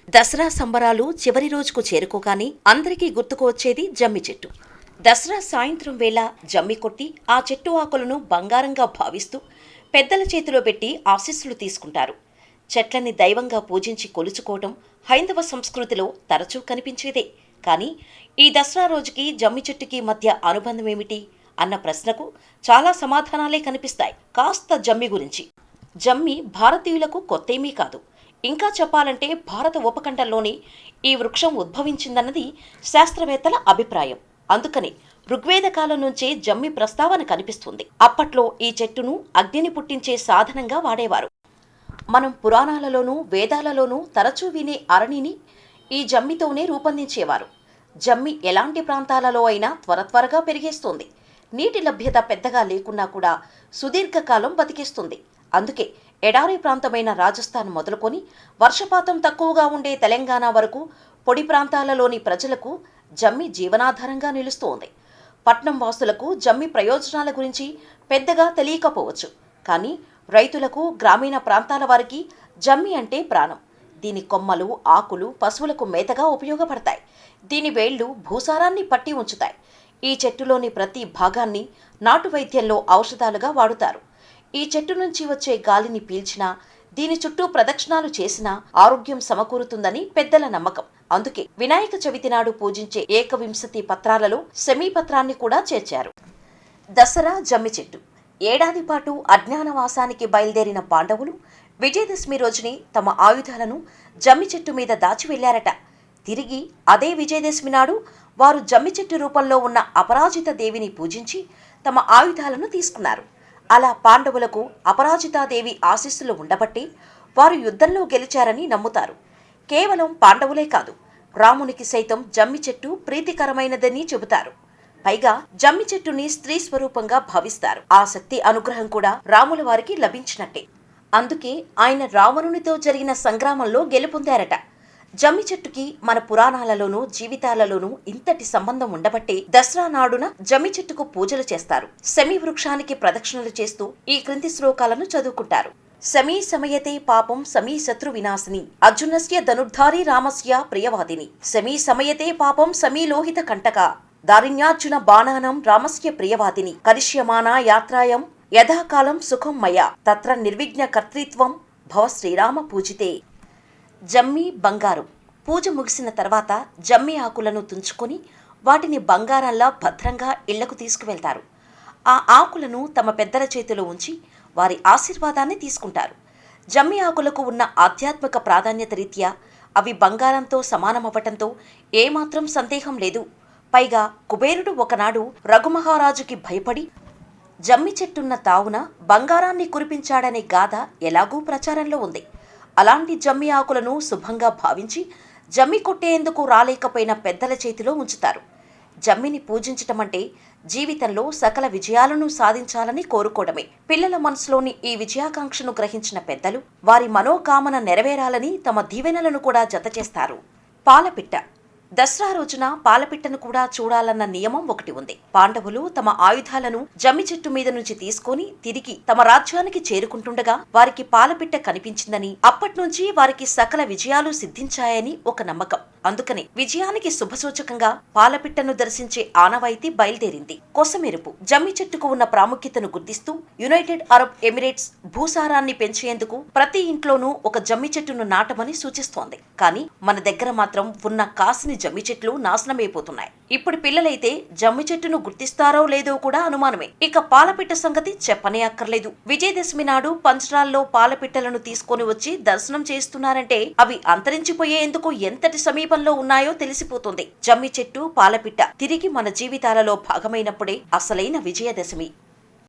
దసరా సంబరాలు చివరి రోజుకు చేరుకోగానే అందరికీ గుర్తుకు వచ్చేది జమ్మి చెట్టు. దసరా సాయంత్రం వేళ జమ్మి కొట్టి ఆ చెట్టు ఆకులను బంగారంగా భావిస్తూ పెద్దల చేతిలో పెట్టి ఆశీస్సులు తీసుకుంటారు. చెట్లని దైవంగా పూజించి కొలుచుకోవడం హైందవ సంస్కృతిలో తరచూ కనిపించేదే. కానీ ఈ దసరా రోజుకి జమ్మి చెట్టుకి మధ్య అనుబంధం ఏమిటి అన్న ప్రశ్నకు చాలా సమాధానాలే కనిపిస్తాయి. కాస్త జమ్మి గురించి. జమ్మి భారతీయులకు కొత్తేమీ కాదు. ఇంకా చెప్పాలంటే భారత ఉపఖండంలోని ఈ వృక్షం ఉద్భవించిందన్నది శాస్త్రవేత్తల అభిప్రాయం. అందుకని ఋగ్వేద కాలం నుంచే జమ్మి ప్రస్తావన కనిపిస్తుంది. అప్పట్లో ఈ చెట్టును అగ్నిని పుట్టించే సాధనంగా వాడేవారు. మనం పురాణాలలోనూ వేదాలలోనూ తరచూ వినే అరణిని ఈ జమ్మితోనే రూపొందించేవారు. జమ్మి ఎలాంటి ప్రాంతాలలో అయినా త్వరగా పెరిగేస్తుంది. నీటి లభ్యత పెద్దగా లేకున్నా కూడా సుదీర్ఘకాలం బతికేస్తుంది. అందుకే ఎడారి ప్రాంతమైన రాజస్థాన్ మొదలుకొని వర్షపాతం తక్కువగా ఉండే తెలంగాణ వరకు పొడి ప్రాంతాలలోని ప్రజలకు జమ్మి జీవనాధారంగా నిలుస్తోంది. పట్నం వాసులకు జమ్మి ప్రయోజనాల గురించి పెద్దగా తెలియకపోవచ్చు. కానీ రైతులకు, గ్రామీణ ప్రాంతాల వారికి జమ్మి అంటే ప్రాణం. దీని కొమ్మలు, ఆకులు పశువులకు మేతగా ఉపయోగపడతాయి. దీని వేళ్లు భూసారాన్ని పట్టి ఉంచుతాయి. ఈ చెట్టులోని ప్రతి భాగాన్ని నాటు వైద్యంలో ఔషధాలుగా వాడుతారు. ఈ చెట్టు నుంచి వచ్చే గాలిని పీల్చినా, దీని చుట్టూ ప్రదక్షిణాలు చేసినా ఆరోగ్యం సమకూరుతుందని పెద్దల నమ్మకం. అందుకే వినాయక చవితి నాడు పూజించే 21 పత్రాలలో శమీపత్రాన్ని కూడా చేర్చారు. దసరా జమ్మి చెట్టు. ఏడాది పాటు అజ్ఞానవాసానికి బయలుదేరిన పాండవులు విజయదశమి రోజుని తమ ఆయుధాలను జమ్మి చెట్టు మీద దాచి వెళ్లారట. తిరిగి అదే విజయదశమి నాడు వారు జమ్మి చెట్టు రూపంలో ఉన్న అపరాజిత దేవిని పూజించి తమ ఆయుధాలను తీసుకున్నారు. అలా పాండవులకు అపరాజితాదేవి ఆశీస్సులు ఉండబట్టి వారు యుద్ధంలో గెలిచారని నమ్ముతారు. కేవలం పాండవులే కాదు, రామునికి సైతం జమ్మి చెట్టు ప్రీతికరమైనదని చెబుతారు. పైగా జమ్మి చెట్టుని స్త్రీ స్వరూపంగా భావిస్తారు. ఆ శక్తి అనుగ్రహం కూడా రాముల వారికి లభించినట్టే. అందుకే ఆయన రావణునితో జరిగిన సంగ్రామంలో గెలుపొందారట. జమ్మి చెట్టుకి మన పురాణాలలోనూ జీవితాలలోనూ ఇంతటి సంబంధం ఉండబట్టే దసరా నాడున జమ్మి చెట్టుకు పూజలు చేస్తారు. శమీ వృక్షానికి ప్రదక్షిణలు చేస్తూ ఈ క్రింది శ్లోకాలను చదువుకుంటారు. సమీ సమయతే పాపం సమీ శత్రు వినాశిని అర్జునస్య ధనుర్ధారి రామస్య ప్రియవాదిని సమీ సమయతే పాపం సమీ లోహిత కంటక దారిణ్యార్జున బాణానం రామస్య ప్రియవాదిని కరిష్యమానా యాత్రాయం యథాకాలం సుఖం మయా తత్ర నిర్విఘ్న కర్తృత్వం భవ శ్రీరామ పూజితే. జమ్మి బంగారం. పూజ ముగిసిన తర్వాత జమ్మి ఆకులను తుంచుకొని వాటిని బంగారంలా భద్రంగా ఇళ్లకు తీసుకువెళ్తారు. ఆ ఆకులను తమ పెద్దల చేతిలో ఉంచి వారి ఆశీర్వాదాన్ని తీసుకుంటారు. జమ్మి ఆకులకు ఉన్న ఆధ్యాత్మిక ప్రాధాన్యత రీత్యా అవి బంగారంతో సమానమవ్వటంతో ఏమాత్రం సందేహం లేదు. పైగా కుబేరుడు ఒకనాడు రఘుమహారాజుకి భయపడి జమ్మి చెట్టున్న తావున బంగారాన్ని కురిపించాడనే గాథ ఎలాగూ ప్రచారంలో ఉంది. అలాంటి జమ్మి ఆకులను శుభంగా భావించి జమ్మి కొట్టేందుకు రాలేకపోయిన పెద్దల చేతిలో ఉంచుతారు. జమ్మిని పూజించటం అంటే జీవితంలో సకల విజయాలను సాధించాలని కోరుకోవడమే. పిల్లల మనసులోని ఈ విజయాకాంక్షను గ్రహించిన పెద్దలు వారి మనోకామన నెరవేరాలని తమ దీవెనలను కూడా జతచేస్తారు. పాలపిట్ట. దసరా రోజున పాలపిట్టను కూడా చూడాలన్న నియమం ఒకటి ఉంది. పాండవులు తమ ఆయుధాలను జమ్మి చెట్టు మీద నుంచి తీసుకొని తిరిగి తమ రాజ్యానికి చేరుకుంటుండగా వారికి పాలపిట్ట కనిపించిందని, అప్పట్నుంచి వారికి సకల విజయాలు సిద్ధించాయని ఒక నమ్మకం. అందుకని విజయానికి శుభసూచకంగా పాలపిట్టను దర్శించే ఆనవాయితీ బయలుదేరింది. కొసమెరుపు. జమ్మి చెట్టుకు ఉన్న ప్రాముఖ్యతను గుర్తిస్తూ యునైటెడ్ అరబ్ ఎమిరేట్స్ భూసారాన్ని పెంచేందుకు ప్రతి ఇంట్లోనూ ఒక జమ్మి చెట్టును నాటమని సూచిస్తోంది. కానీ మన దగ్గర మాత్రం ఉన్న కాసిని జమ్మి చెట్లు నాశనమైపోతున్నాయి. ఇప్పుడు పిల్లలైతే జమ్మి చెట్టును గుర్తిస్తారో లేదో కూడా అనుమానమే. ఇక పాలపిట్ట సంగతి చెప్పనే అక్కర్లేదు. విజయదశమి నాడు పంజరాల్లో పాలపిట్టలను తీసుకొని వచ్చి దర్శనం చేస్తున్నారంటే అవి అంతరించిపోయేందుకు ఎంతటి సమీపంలో ఉన్నాయో తెలిసిపోతుంది. జమ్మి చెట్టు, పాలపిట్ట తిరిగి మన జీవితాలలో భాగమైనప్పుడే అసలైన విజయదశమి.